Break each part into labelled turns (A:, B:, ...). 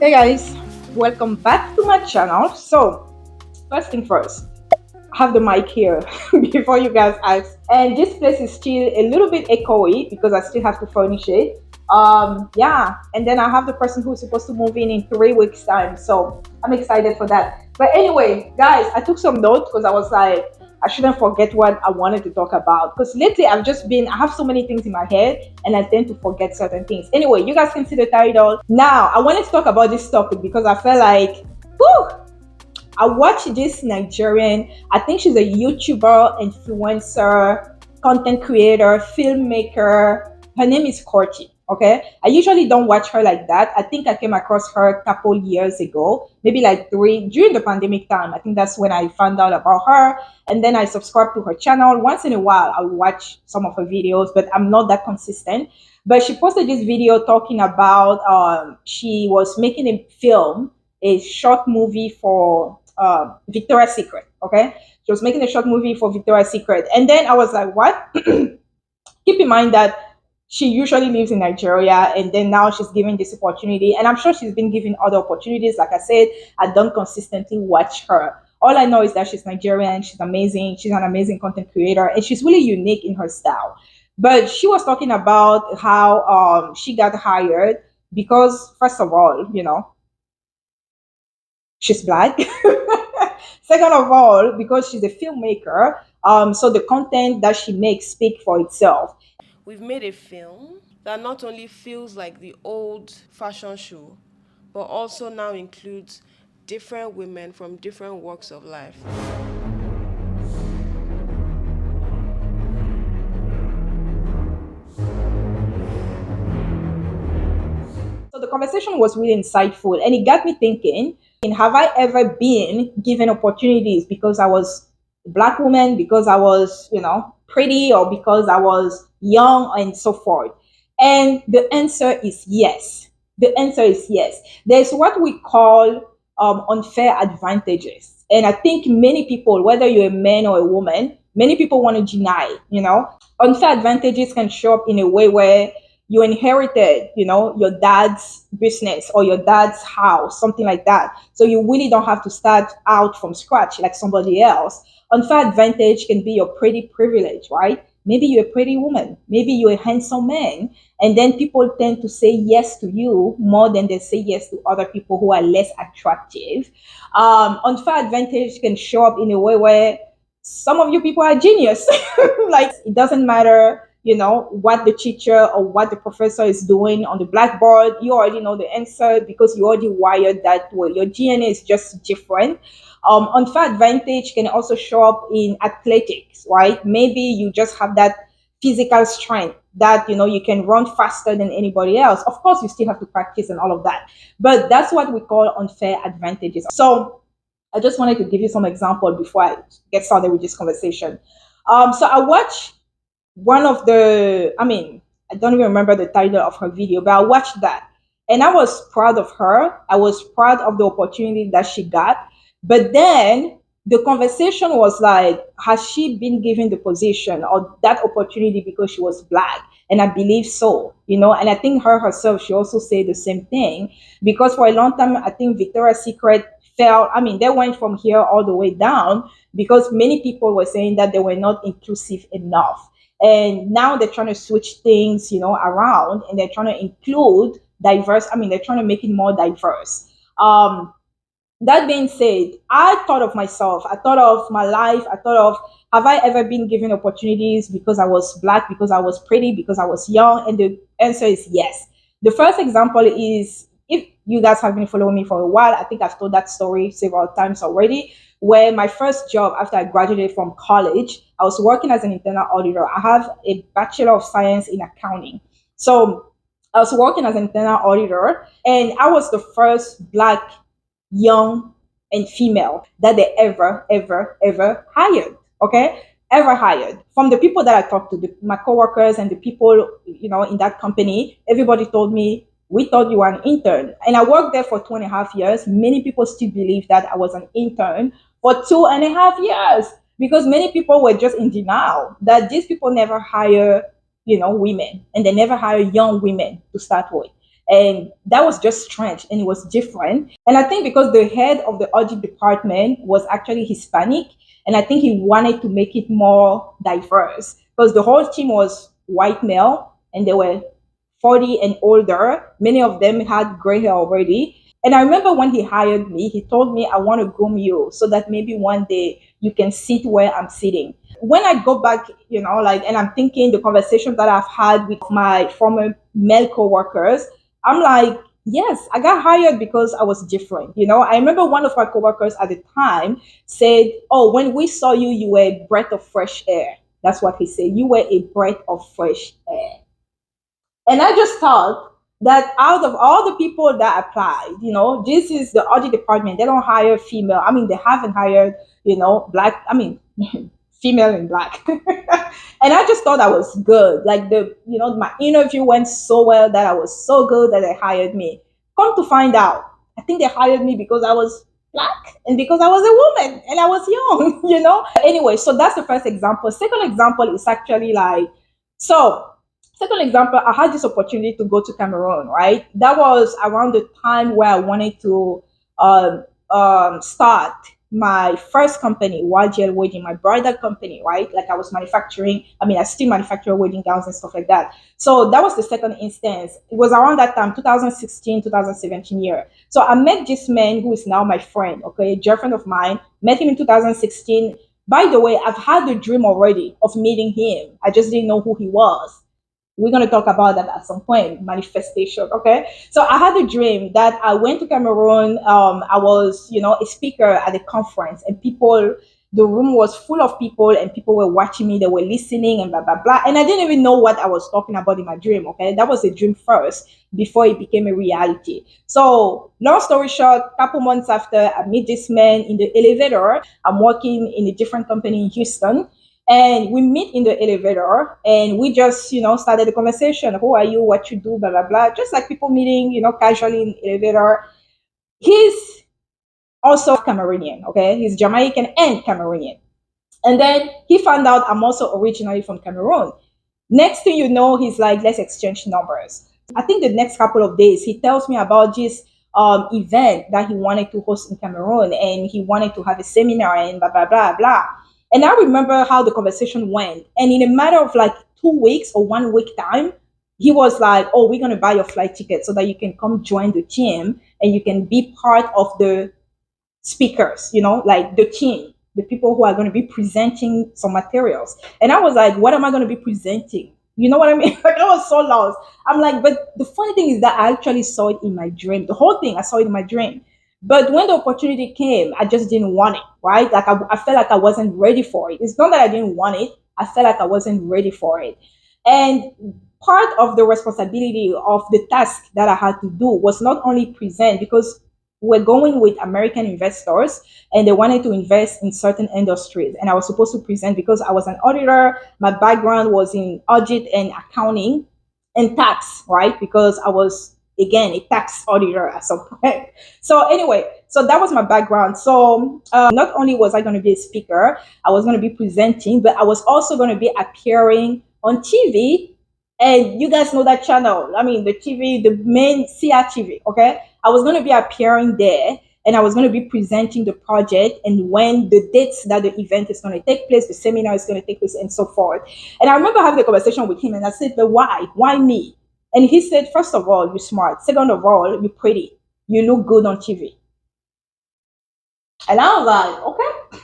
A: Hey guys, welcome back to my channel. So, first thing first, I have the mic here before you guys ask. And this place is still a little bit echoey because I still have to furnish it. Yeah, and then I have the person who's supposed to move in 3 weeks' time. So, I'm excited for that. But anyway, guys, I took some notes because I was like, I shouldn't forget what I wanted to talk about. Because lately I have so many things in my head and I tend to forget certain things. Anyway, you guys can see the title. Now, I wanted to talk about this topic because I felt like, whew, I watched this Nigerian, I think she's a YouTuber, influencer, content creator, filmmaker. Her name is Korchi. Okay. I usually don't watch her like that. I think I came across her a couple years ago, maybe like three during the pandemic time. I think that's when I found out about her. And then I subscribed to her channel. Once in a while, I watch some of her videos, but I'm not that consistent. But she posted this video talking about she was making a film, a short movie for Victoria's Secret. Okay, she was making a short movie for Victoria's Secret, and then I was like, "What?" Keep in mind that she usually lives in Nigeria, and then now she's given this opportunity, and I'm sure she's been given other opportunities. Like I said, I don't consistently watch her. All I know is that she's Nigerian, she's amazing, she's an amazing content creator, and she's really unique in her style. But she was talking about how she got hired because, first of all, she's black. Second of all, because she's a filmmaker, so the content that she makes speak for itself.
B: We've made a film that not only feels like the old fashion show, but also now includes different women from different walks of life.
A: So the conversation was really insightful, and it got me thinking: have I ever been given opportunities because I was a black woman, because I was, pretty, or because I was young, and so forth? And the answer is yes. The answer is yes. There's what we call unfair advantages. And I think many people, whether you're a man or a woman, many people want to deny, unfair advantages can show up in a way where you inherited, your dad's business or your dad's house, something like that. So you really don't have to start out from scratch like somebody else. Unfair advantage can be your pretty privilege, right? Maybe you're a pretty woman, maybe you're a handsome man, and then people tend to say yes to you more than they say yes to other people who are less attractive. Unfair advantage can show up in a way where some of you people are genius. Like it doesn't matter, what the teacher or what the professor is doing on the blackboard. You already know the answer because you already wired that way. Your DNA is just different. Unfair advantage can also show up in athletics, right? Maybe you just have that physical strength that you can run faster than anybody else. Of course, you still have to practice and all of that, but that's what we call unfair advantages. So I just wanted to give you some example before I get started with this conversation. So I watched one of the, I don't even remember the title of her video, but I watched that and I was proud of her. I was proud of the opportunity that she got. But then the conversation was like, has she been given the position or that opportunity because she was black? And I believe so, and I think her herself, she also said the same thing because for a long time, I think Victoria's Secret fell. They went from here all the way down because many people were saying that they were not inclusive enough. And now they're trying to switch things, around, and they're trying to include diverse. They're trying to make it more diverse. That being said, I thought of myself, I thought of my life, I thought of, have I ever been given opportunities because I was black, because I was pretty, because I was young? And the answer is yes. The first example is, if you guys have been following me for a while, I think I've told that story several times already, where my first job after I graduated from college, I was working as an internal auditor. I have a Bachelor of Science in accounting. So I was working as an internal auditor, and I was the first black young and female that they ever hired. Okay, ever hired. From the people that I talked to, my coworkers and the people in that company, everybody told me, we thought you were an intern. And I worked there for 2.5 years. Many people still believe that I was an intern for 2.5 years because many people were just in denial that these people never hire women, and they never hire young women to start with. And that was just strange and it was different. And I think because the head of the audit department was actually Hispanic, and I think he wanted to make it more diverse because the whole team was white male and they were 40 and older. Many of them had gray hair already. And I remember when he hired me, he told me, I want to groom you so that maybe one day you can sit where I'm sitting. When I go back, like, and I'm thinking the conversation that I've had with my former male coworkers, I'm like, yes, I got hired because I was different. I remember one of my coworkers at the time said, oh, when we saw you, you were a breath of fresh air. That's what he said. You were a breath of fresh air. And I just thought that out of all the people that applied, this is the audit department. They don't hire female. I mean, they haven't hired, black. I mean, female and black. And I just thought that was good. Like my interview went so well that I was so good that they hired me. Come to find out, I think they hired me because I was black and because I was a woman and I was young, Anyway, so that's the first example. Second example is actually like, so second example, I had this opportunity to go to Cameroon, right? That was around the time where I wanted to start my first company, YGL Wedding, my bridal company, right? Like I was manufacturing, I mean, I still manufacture wedding gowns and stuff like that. So that was the second instance. It was around that time, 2016, 2017 year. So I met this man who is now my friend, okay, a girlfriend of mine, met him in 2016. By the way, I've had the dream already of meeting him. I just didn't know who he was. We're going to talk about that at some point, manifestation. Okay. So I had a dream that I went to Cameroon. I was, a speaker at a conference, and the room was full of people, and people were watching me. They were listening and blah, blah, blah. And I didn't even know what I was talking about in my dream. Okay. That was a dream first before it became a reality. So long story short, couple months after, I meet this man in the elevator. I'm working in a different company in Houston, and we meet in the elevator and we just, started the conversation. Who are you? What you do? Blah, blah, blah. Just like people meeting, casually in the elevator. He's also Cameroonian, okay? He's Jamaican and Cameroonian. And then he found out I'm also originally from Cameroon. Next thing you know, he's like, let's exchange numbers. I think the next couple of days, he tells me about this event that he wanted to host in Cameroon, and he wanted to have a seminar and blah, blah, blah, blah. And I remember how the conversation went. And in a matter of like 2 weeks or 1 week time, he was like, oh, we're going to buy your flight ticket so that you can come join the team and you can be part of the speakers, like the team, the people who are going to be presenting some materials. And I was like, what am I going to be presenting? You know what I mean? Like I was so lost. I'm like, but the funny thing is that I actually saw it in my dream. The whole thing, I saw it in my dream. But when the opportunity came, I just didn't want it, right? Like I felt like I wasn't ready for it. It's not that I didn't want it. I felt like I wasn't ready for it. And part of the responsibility of the task that I had to do was not only present, because we're going with American investors and they wanted to invest in certain industries. And I was supposed to present because I was an auditor. My background was in audit and accounting and tax, right? Because I was, again, a tax auditor at some point. So, anyway, so that was my background. So, not only was I going to be a speaker, I was going to be presenting, but I was also going to be appearing on TV. And you guys know that channel. I mean, the TV, the main CRTV, okay? I was going to be appearing there and I was going to be presenting the project and when the dates that the event is going to take place, the seminar is going to take place, and so forth. And I remember having a conversation with him and I said, but why? Why me? And he said, first of all, you're smart. Second of all, you're pretty. You look good on TV. And I was like, okay.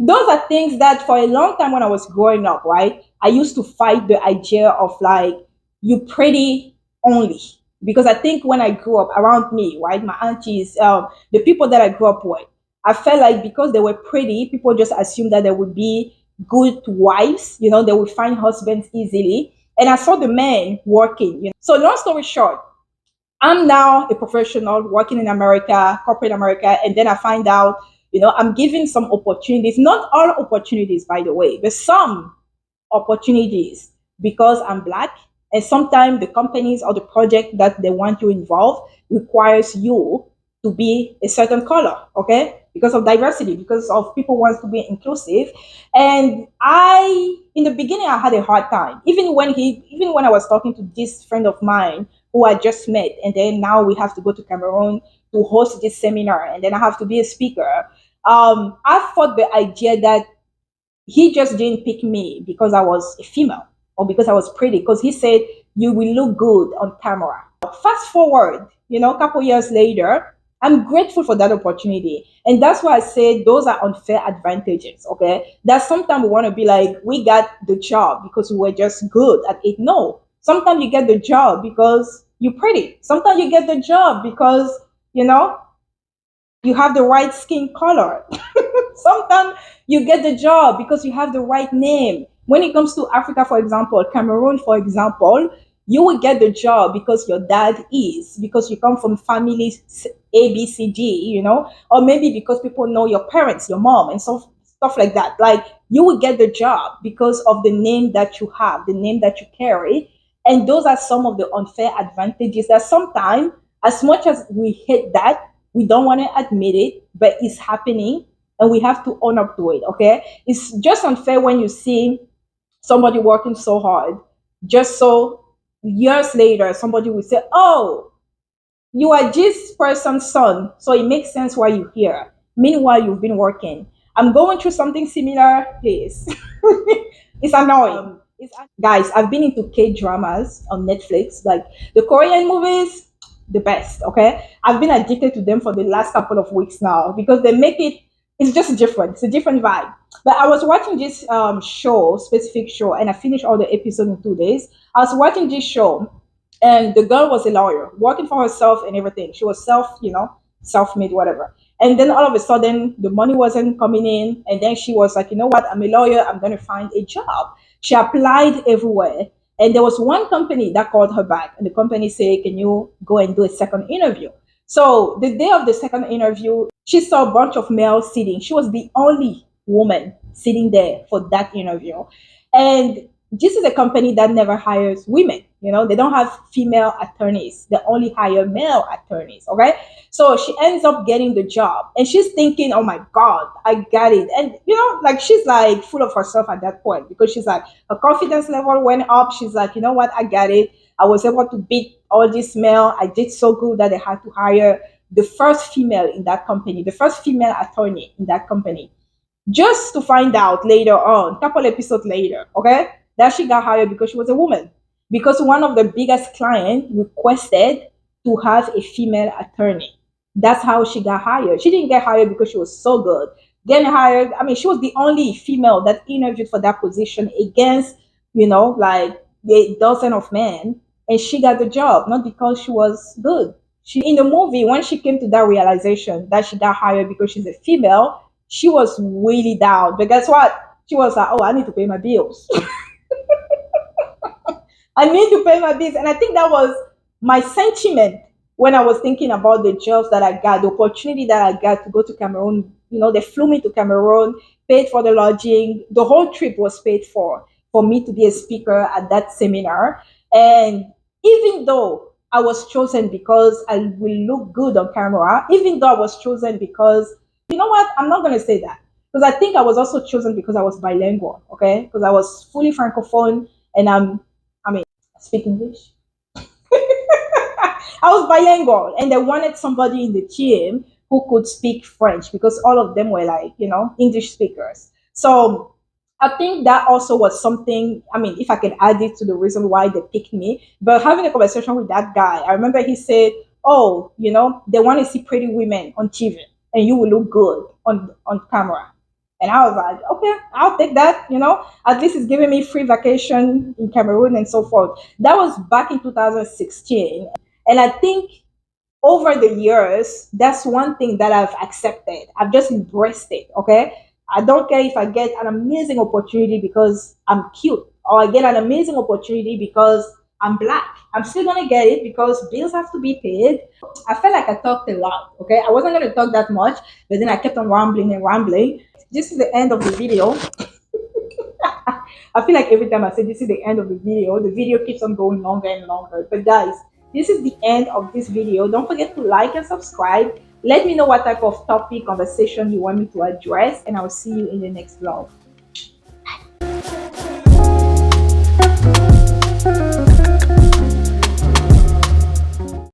A: Those are things that for a long time when I was growing up, right, I used to fight the idea of like, you pretty only. Because I think when I grew up around me, right, my aunties, the people that I grew up with, I felt like because they were pretty, people just assumed that they would be good wives, they would find husbands easily. And I saw the men working. So long story short, I'm now a professional working in America, corporate America, and then I find out, I'm given some opportunities, not all opportunities, by the way, but some opportunities because I'm black. And sometimes the companies or the project that they want you involved requires you to be a certain color, okay? Because of diversity, because of people wants to be inclusive. And in the beginning, I had a hard time. Even when I was talking to this friend of mine who I just met, and then now we have to go to Cameroon to host this seminar, and then I have to be a speaker. I thought the idea that he just didn't pick me because I was a female or because I was pretty, because he said you will look good on camera. Fast forward, a couple years later, I'm grateful for that opportunity. And that's why I say those are unfair advantages. Okay. That sometimes we want to be like, we got the job because we were just good at it. No. Sometimes you get the job because you're pretty. Sometimes you get the job because, you know, you have the right skin color. Sometimes you get the job because you have the right name. When it comes to Africa, for example, Cameroon, for example, you will get the job because your dad is, because you come from families A, B, C, D, or maybe because people know your parents, your mom, and so stuff like that. Like you will get the job because of the name that you have, the name that you carry. And those are some of the unfair advantages that sometimes, as much as we hate that, we don't want to admit it, but it's happening and we have to own up to it. Okay. It's just unfair when you see somebody working so hard, just so years later, somebody will say, oh, you are this person's son. So it makes sense why you're here. Meanwhile, you've been working. I'm going through something similar, please. It's annoying. Guys, I've been into K dramas on Netflix, like the Korean movies, the best. Okay, I've been addicted to them for the last couple of weeks now because they make it. It's just different. It's a different vibe. But I was watching this specific show, and I finished all the episodes in 2 days. I was watching this show, and the girl was a lawyer, working for herself and everything. She was self-made, whatever. And then all of a sudden, the money wasn't coming in, and then she was like, you know what? I'm a lawyer. I'm going to find a job. She applied everywhere. And there was one company that called her back, and the company said, can you go and do a second interview? So the day of the second interview, she saw a bunch of males sitting. She was the only woman sitting there for that interview. And this is a company that never hires women. They don't have female attorneys. They only hire male attorneys. Okay. So she ends up getting the job and she's thinking, oh my God, I got it. And, like she's like full of herself at that point because she's like, her confidence level went up. She's like, you know what? I got it. I was able to beat all this male. I did so good that they had to hire the first female in that company, the first female attorney in that company, just to find out later on, couple episodes later, okay, that she got hired because she was a woman. Because one of the biggest clients requested to have a female attorney. That's how she got hired. She didn't get hired because she was so good. Getting hired, I mean, she was the only female that interviewed for that position against, like a dozen of men, and she got the job, not because she was good. In the movie, when she came to that realization that she got hired because she's a female, she was really down. But guess what? She was like, oh, I need to pay my bills. I need to pay my bills. And I think that was my sentiment when I was thinking about the jobs that I got, the opportunity that I got to go to Cameroon. They flew me to Cameroon, paid for the lodging. The whole trip was paid for me to be a speaker at that seminar. And even though I was chosen because I will look good on camera, even though I was chosen because, you know what, I'm not going to say that. Because I think I was also chosen because I was bilingual, okay? Because I was fully francophone and speak English. I was bilingual and they wanted somebody in the team who could speak French because all of them were like, English speakers. So I think that also was something, I mean, if I can add it to the reason why they picked me. But having a conversation with that guy, I remember he said, oh, they want to see pretty women on TV and you will look good on camera. And I was like, okay, I'll take that. At least it's giving me free vacation in Cameroon and so forth. That was back in 2016. And I think over the years, that's one thing that I've accepted. I've just embraced it. Okay. I don't care if I get an amazing opportunity because I'm cute, or I get an amazing opportunity because I'm black. I'm still gonna get it because bills have to be paid. I felt like I talked a lot. Okay. I wasn't gonna talk that much, but then I kept on rambling and rambling. This is the end of the video. I feel like every time I say this is the end of the video keeps on going longer and longer. But guys, this is the end of this video. Don't forget to like and subscribe. Let me know what type of topic conversation you want me to address, and I will see you in the next vlog.